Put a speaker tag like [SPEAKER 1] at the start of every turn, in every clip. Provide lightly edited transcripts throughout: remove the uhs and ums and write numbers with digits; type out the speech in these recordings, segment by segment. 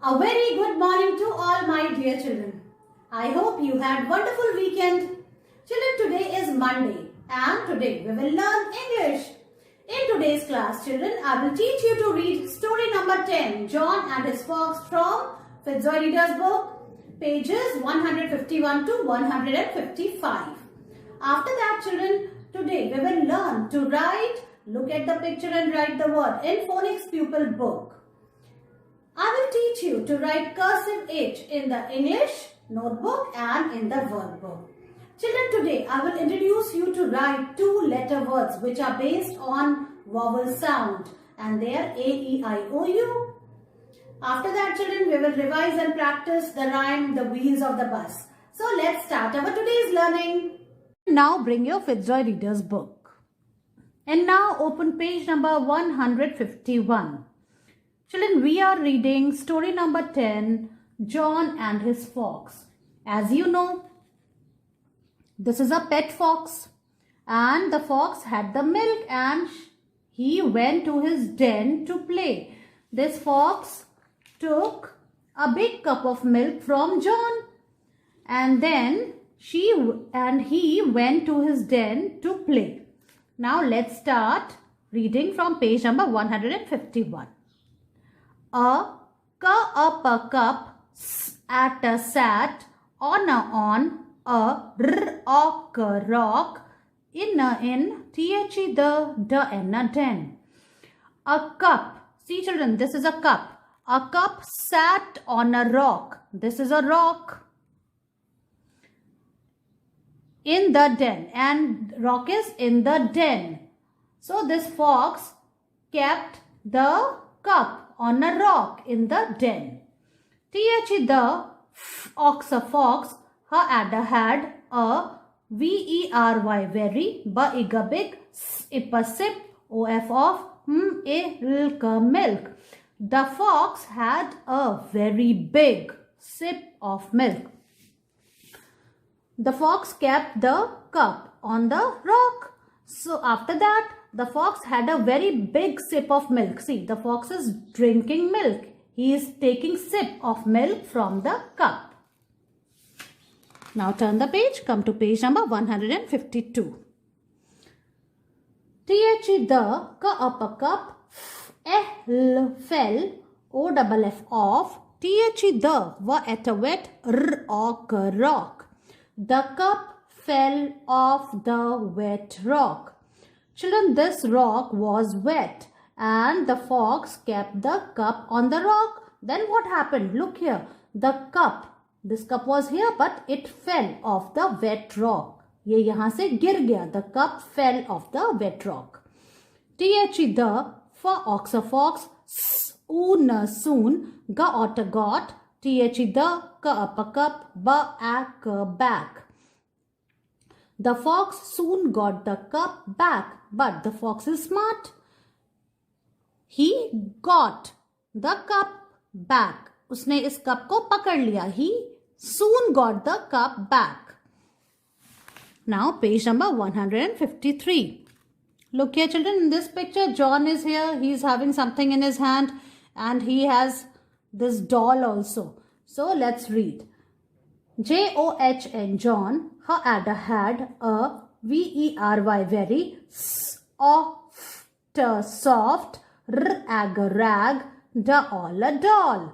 [SPEAKER 1] A very good morning to all my dear children. I hope you had wonderful weekend. Children, today is Monday and today we will learn English. In today's class, children, I will teach you to read story number 10, John and his Fox from Fitzroy Reader's book, pages 151 to 155. After that, children, today we will learn to write, look at the picture and write the word in Phonics Pupil book. I will teach you to write cursive H in the English notebook and in the workbook. Children, today I will introduce you to write two-letter words which are based on vowel sound and they are A, E, I, O, U. After that, children, we will revise and practice the rhyme, the wheels of the bus. So let's start our today's learning. Now bring your Fitzroy Reader's book. And now open page number 151. Children, we are reading story number 10, John and his Fox. As you know, this is a pet fox and the fox had the milk and he went to his den to play. This fox took a big cup of milk from John and then he went to his den to play. Now let's start reading from page number 151. A cup at a sat on a rock in the in a den. A cup. See children, this is a cup. A cup sat on a rock. This is a rock. In the den, and rock is in the den. So this fox kept the cup on a rock in the den. The ox, a fox, had a very, big, sip, a sip, of, milk. The fox had a very big sip of milk. The fox kept the cup on the rock. So after that, the fox had a very big sip of milk. See, the fox is drinking milk. He is taking sip of milk from the cup. Now turn the page. Come to page number 152. The cup fell OFF off. The at a wet rock. The cup fell off the wet rock. Children, this rock was wet and the fox kept the cup on the rock. Then what happened? Look here. The cup, this cup was here but it fell off the wet rock. ये यहाँ से गिर गया. The cup fell off the wet rock. The for ox, a fox, soon, got, the cup, back. The fox soon got the cup back, but the fox is smart. He got the cup back. उसने इस cup को पकड़ लिया. He soon got the cup back. Now page number 153. Look here children, in this picture John is here. He is having something in his hand and he has this doll also. So let's read. John, John, had a very soft rag, doll.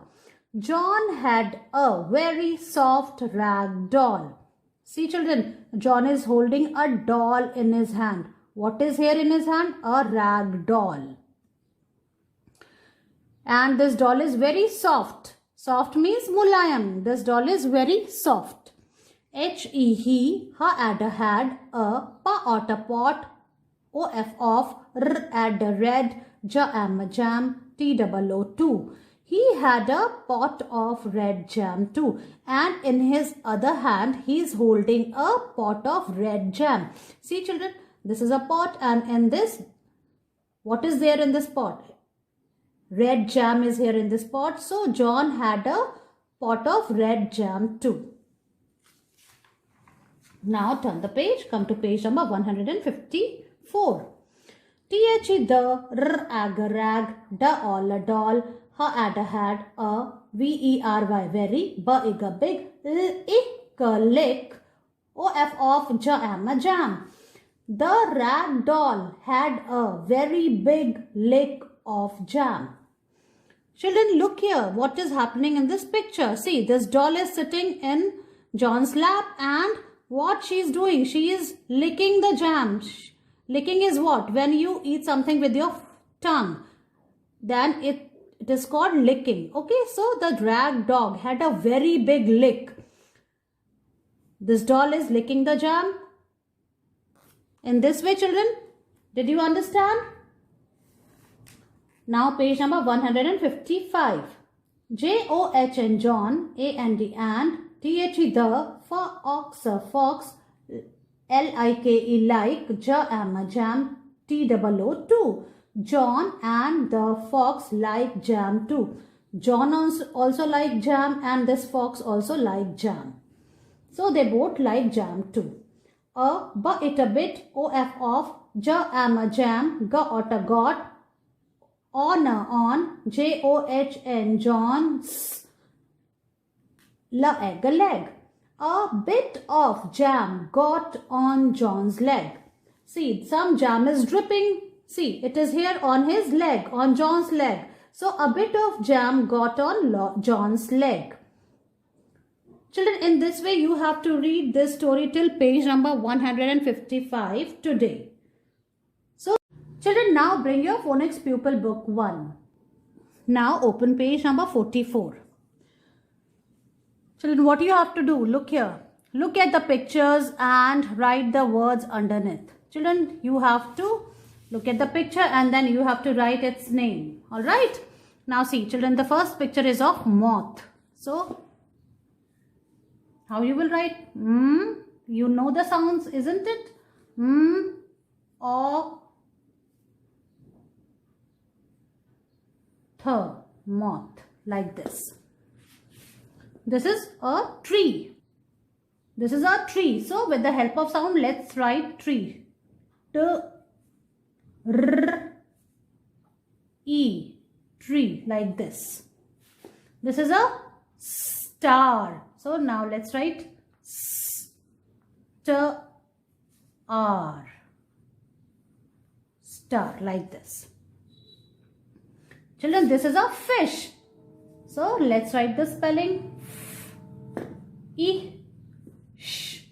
[SPEAKER 1] John had a very soft rag doll. See children, John is holding a doll in his hand. What is here in his hand? A rag doll. And this doll is very soft. Soft means mulayam. This doll is very soft. He had a pot, of, red, jam, TOO. He had a pot of red jam too. And in his other hand, he is holding a pot of red jam. See children, this is a pot and in this, what is there in this pot? Red jam is here in this pot. So John had a pot of red jam too. Now turn the page. Come to page number 154. The rag, doll, had a very, big, lick, of jam. The rag doll had a very big lick of jam. Children, look here. What is happening in this picture? See, this doll is sitting in John's lap, and what she is doing? She is licking the jam. Licking is what? When you eat something with your tongue, then it is called licking. Okay, so the rag dog had a very big lick. This doll is licking the jam. In this way, children, did you understand? Now page number 155. J-O-H in John, A-N-D and, T-H-E the, fox, L-I-K-E like, jam, T-O-O-2. John and the fox like jam too. John also like jam, and this fox also like jam. So they both like jam too. It a bit, O-F of, jam, got, on, J-O-H-N, John's, leg. A bit of jam got on John's leg. See, some jam is dripping. See, it is here on his leg, on John's leg. So, a bit of jam got on John's leg. Children, in this way, you have to read this story till page number 155 today. So, children, now bring your phonics pupil book 1. Now, open page number 44. Children, what you have to do? Look here. Look at the pictures and write the words underneath. Children, you have to look at the picture and then you have to write its name. Alright? Now see, children, the first picture is of moth. So, how you will write? You know the sounds, isn't it? O, th, moth, like this. This is a tree. This is a tree. So, with the help of sound, let's write tree. T, R, E, tree, like this. This is a star. So, now let's write star, star, like this. Children, this is a fish. So, let's write the spelling. E, sh,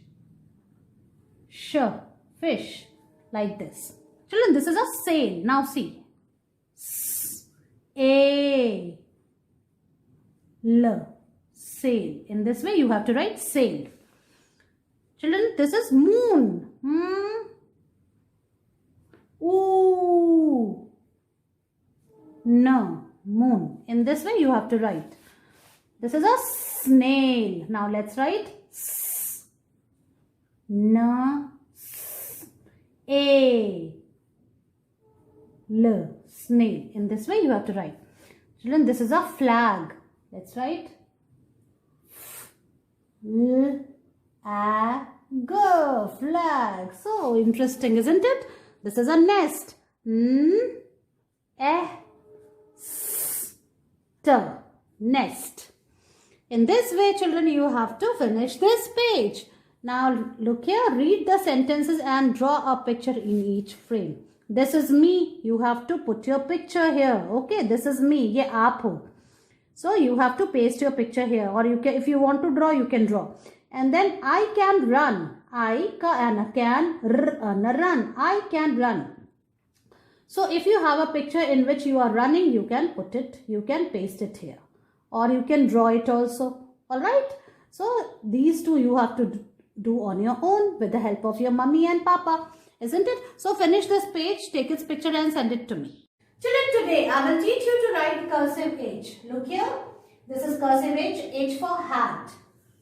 [SPEAKER 1] fish, like this. Children, this is a sail. Now see. A, L, sail. In this way, you have to write sail. Children, this is moon. Ooh, no, moon. In this way, you have to write. This is a snail. Now let's write a, l, snail. In this way you have to write. Children, this is a flag. Let's write flag. So interesting, isn't it? This is a nest. Nest. In this way, children, you have to finish this page. Now, look here, read the sentences and draw a picture in each frame. This is me. You have to put your picture here. Okay, this is me. Ye aap ho. So, you have to paste your picture here. Or you can, if you want to draw, you can draw. And then, I can run. I can run. I can run. So, if you have a picture in which you are running, you can put it, you can paste it here. Or you can draw it also. Alright. So, these two you have to do on your own with the help of your mummy and papa. Isn't it? So, finish this page, take its picture and send it to me. Children, today I will teach you to write cursive H. Look here. This is cursive H. H for hat.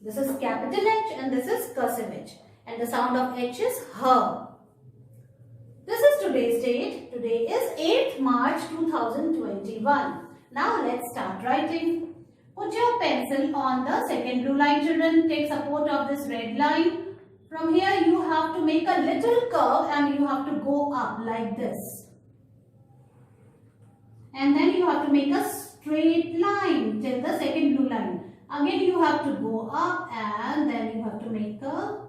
[SPEAKER 1] This is capital H and this is cursive H. And the sound of H is her. This is today's date. Today is 8th March 2021. Now, let's start writing. Put your pencil on the second blue line, children. Take support of this red line. From here, you have to make a little curve and you have to go up like this. And then you have to make a straight line till the second blue line. Again you have to go up and then you have to make a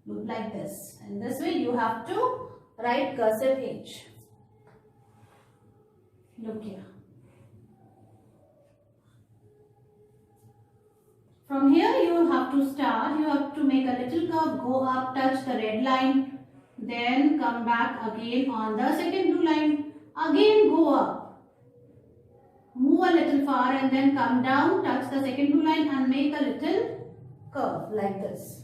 [SPEAKER 1] loop like this. And this way you have to write cursive H. Look here. From here you have to start, you have to make a little curve, go up, touch the red line, then come back again on the second blue line, again go up, move a little far and then come down, touch the second blue line and make a little curve like this.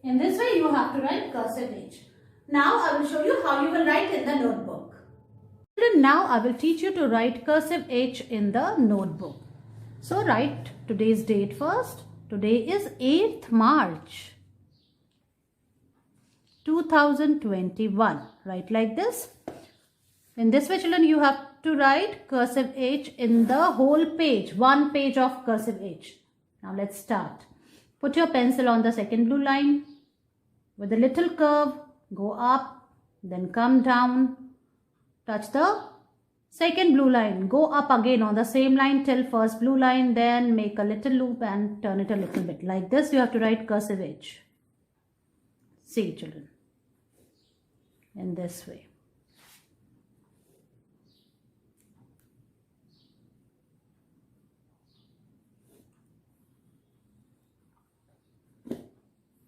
[SPEAKER 1] In this way you have to write cursive H. Now I will show you how you will write in the notebook. Now I will teach you to write cursive H in the notebook. So write today's date first. Today is 8th March 2021. Write like this. In this way children you have to write cursive H in the whole page. One page of cursive H. Now let's start. Put your pencil on the second blue line. With a little curve, go up, then come down, touch the second blue line, go up again on the same line till first blue line, then make a little loop and turn it a little bit. Like this you have to write cursive H. See children, in this way.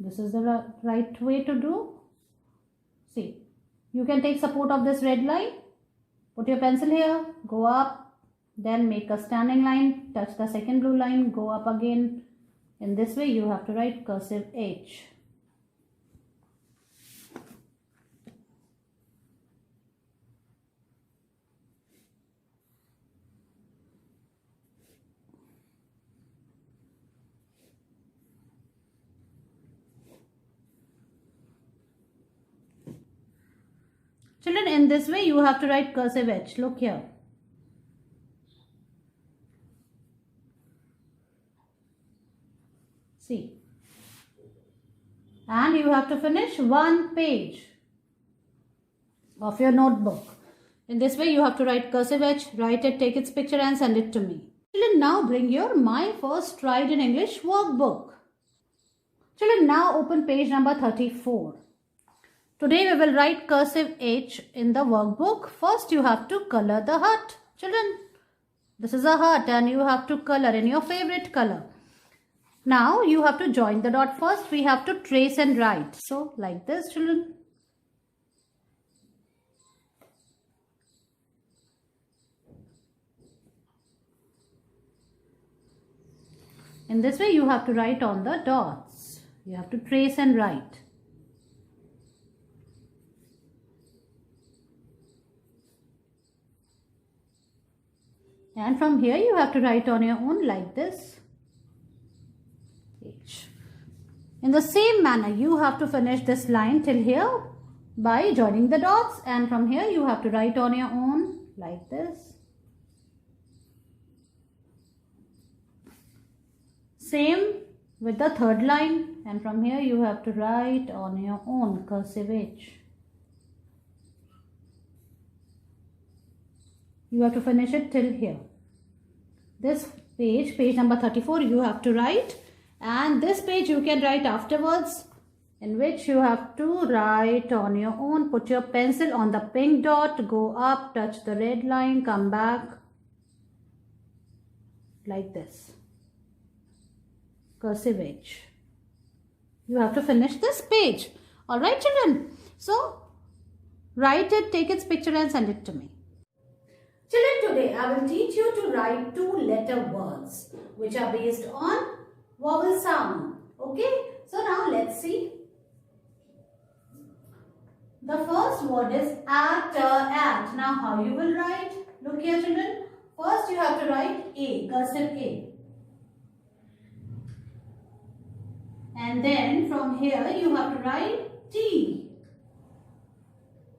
[SPEAKER 1] This is the right way to do. See, you can take support of this red line. Put your pencil here, go up, then make a standing line, touch the second blue line, go up again. In this way you have to write cursive H. Children, in this way you have to write cursive H. Look here. See. And you have to finish one page of your notebook. In this way you have to write cursive H, write it, take its picture and send it to me. Children, now bring your My First Stride in English workbook. Children, now open page number 34. Today we will write cursive H in the workbook. First you have to color the heart. Children, this is a heart and you have to color in your favorite color. Now you have to join the dot first. We have to trace and write. So like this children. In this way you have to write on the dots. You have to trace and write. And from here you have to write on your own like this. H. In the same manner you have to finish this line till here by joining the dots, and from here you have to write on your own like this. Same with the third line, and from here you have to write on your own cursive H. You have to finish it till here. This page, page number 34, you have to write, and this page you can write afterwards, in which you have to write on your own. Put your pencil on the pink dot, go up, touch the red line, come back like this. Cursive H. You have to finish this page. Alright children. So, write it, take its picture and send it to me. Children, today I will teach you to write two-letter words which are based on vowel sound. Okay, so now let's see. The first word is at. Now how you will write? Look here children. First you have to write A, cursive A. And then from here you have to write T.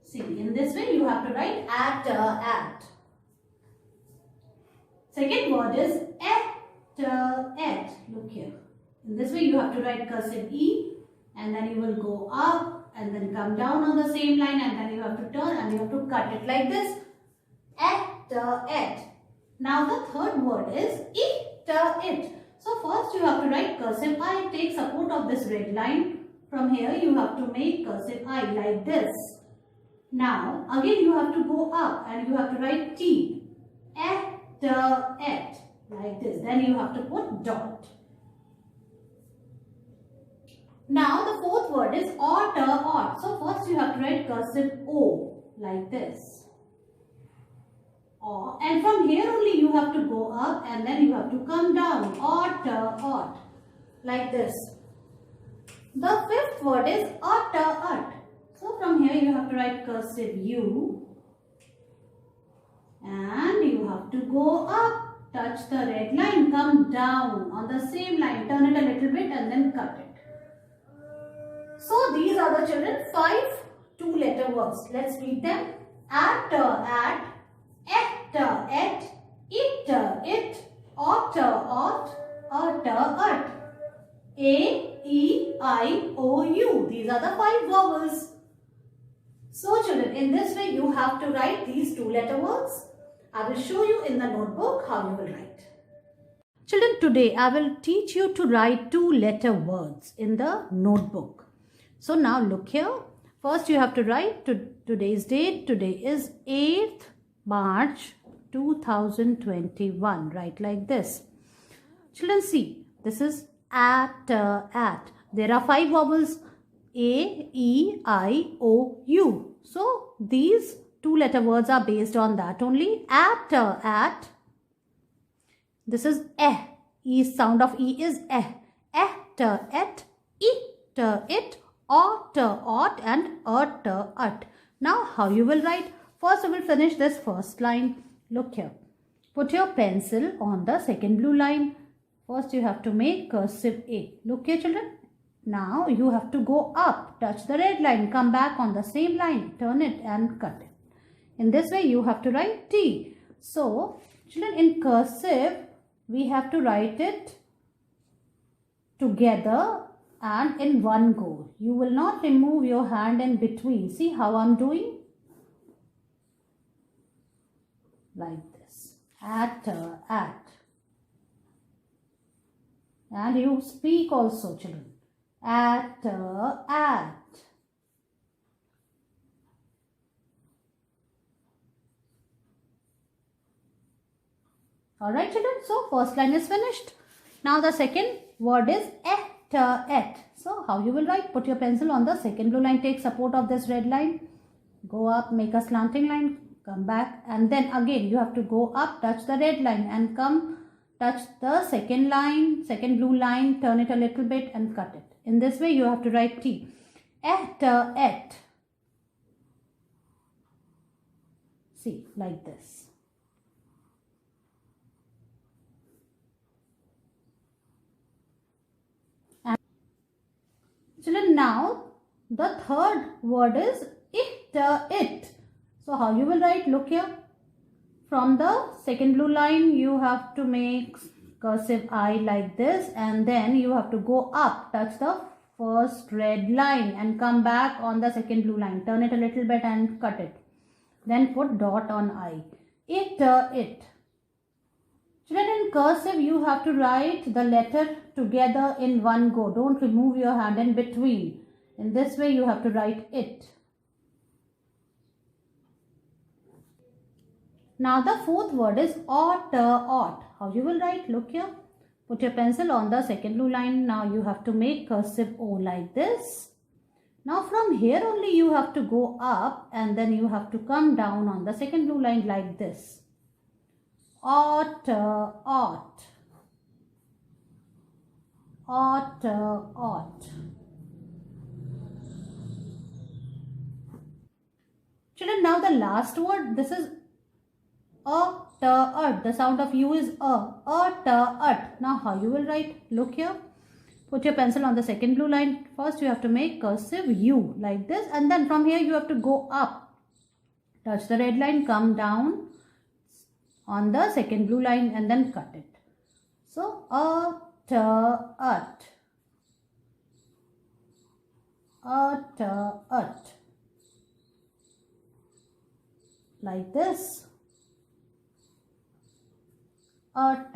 [SPEAKER 1] See, in this way you have to write at. Second word is et. Look here. In this way you have to write cursive E, and then you will go up and then come down on the same line, and then you have to turn and you have to cut it like this. Et. Now the third word is it. So first you have to write cursive I. Take support of this red line. From here you have to make cursive I like this. Now again you have to go up and you have to write T. Et. Like this. Then you have to put dot. Now the fourth word is ought. So first you have to write cursive O like this. And from here only you have to go up and then you have to come down. Ought. Like this. The fifth word is ut. So from here you have to write cursive U. And you have to go up, touch the red line, come down on the same line, turn it a little bit and then cut it. So these are the children 5 two-letter words. Let's read them. At, et, it, ought, ut. A, E, I, O, U. These are the 5 vowels. So children, in this way you have to write these two-letter words. I will show you in the notebook how you will write. Children, today I will teach you to write two-letter words in the notebook. So now look here. First you have to write today's date. Today is 8th March 2021. Write like this. Children, see, this is at. There are 5 vowels. A, E, I, O, U. So these two-letter words are based on that only. At. This is eh. E sound of E is eh. Et, it, ought, and ut. Now how you will write? First, I will finish this first line. Look here. Put your pencil on the second blue line. First, you have to make cursive A. Look here, children. Now, you have to go up, touch the red line, come back on the same line, turn it and cut it. In this way, you have to write T. So, children, in cursive, we have to write it together and in one go. You will not remove your hand in between. See how I'm doing? Like this. At. And you speak also, children. At. Alright, children. So, first line is finished. Now, the second word is et. So, how you will write? Put your pencil on the second blue line. Take support of this red line. Go up, make a slanting line. Come back. And then again, you have to go up, touch the red line and come touch the second line, second blue line, turn it a little bit and cut it. In this way, you have to write T. Et. See, like this. And children, now the third word is it. So, how you will write? Look here. From the second blue line, you have to make cursive I like this, and then you have to go up, touch the first red line and come back on the second blue line. Turn it a little bit and cut it. Then put dot on I. It. Children, in cursive, you have to write the letter together in one go. Don't remove your hand in between. In this way, you have to write it. Now the fourth word is ought. How you will write? Look here. Put your pencil on the second blue line. Now you have to make cursive O like this. Now from here only you have to go up and then you have to come down on the second blue line like this. Ought. Children, now the last word, this is the sound of U is a. Now how you will write? Look here. Put your pencil on the second blue line. First you have to make cursive U like this, and then from here you have to go up. Touch the red line, come down on the second blue line and then cut it. So Ut. Like this. Ut.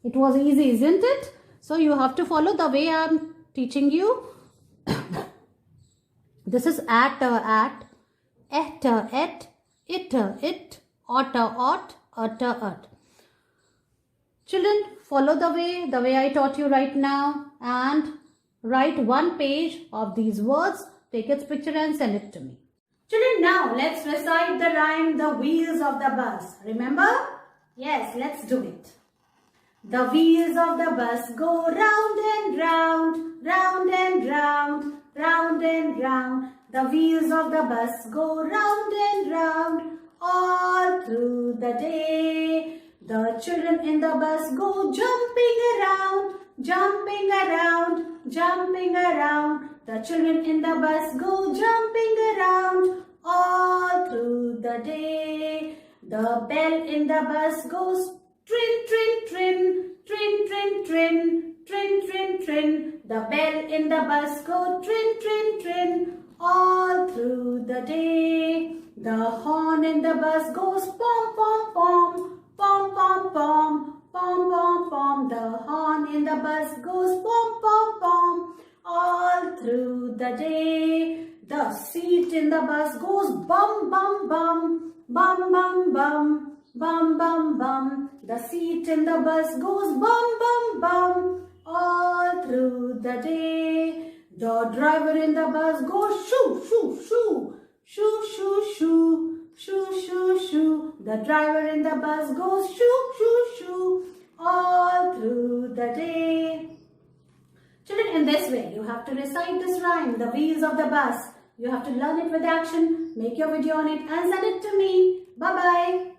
[SPEAKER 1] It was easy, isn't it? So you have to follow the way I am teaching you. This is at, et, it, ot, ut. Children, follow the way I taught you right now and write one page of these words. Take its picture and send it to me. Children, now let's recite the rhyme, the wheels of the bus. Remember? Yes, let's do it. The wheels of the bus go round and round, round and round, round and round. The wheels of the bus go round and round all through the day. The children in the bus go jumping around, jumping around, jumping around. The children in the bus go jumping around all through the day. The bell in the bus goes trin, trin, trin, trin, trin, trin, trin, trin, trin. The bell in the bus goes trin, trin, trin all through the day. The horn in the bus goes pom, pom, pom, pom, pom, pom, pom, pom, pom. The horn in the bus goes pom, pom, pom all through the day. The seat in the bus goes bum, bum, bum, bum, bum, bum, bum, bum, bum. The seat in the bus goes bum, bum, bum all through the day. The driver in the bus goes shoo, shoo, shoo, shoo, shoo, shoo, shoo, shoo, shoo. The driver in the bus goes shoo, shoo, shoo all through the day. Children, in this way, you have to recite this rhyme, the wheels of the bus. You have to learn it with action, make your video on it and send it to me. Bye-bye.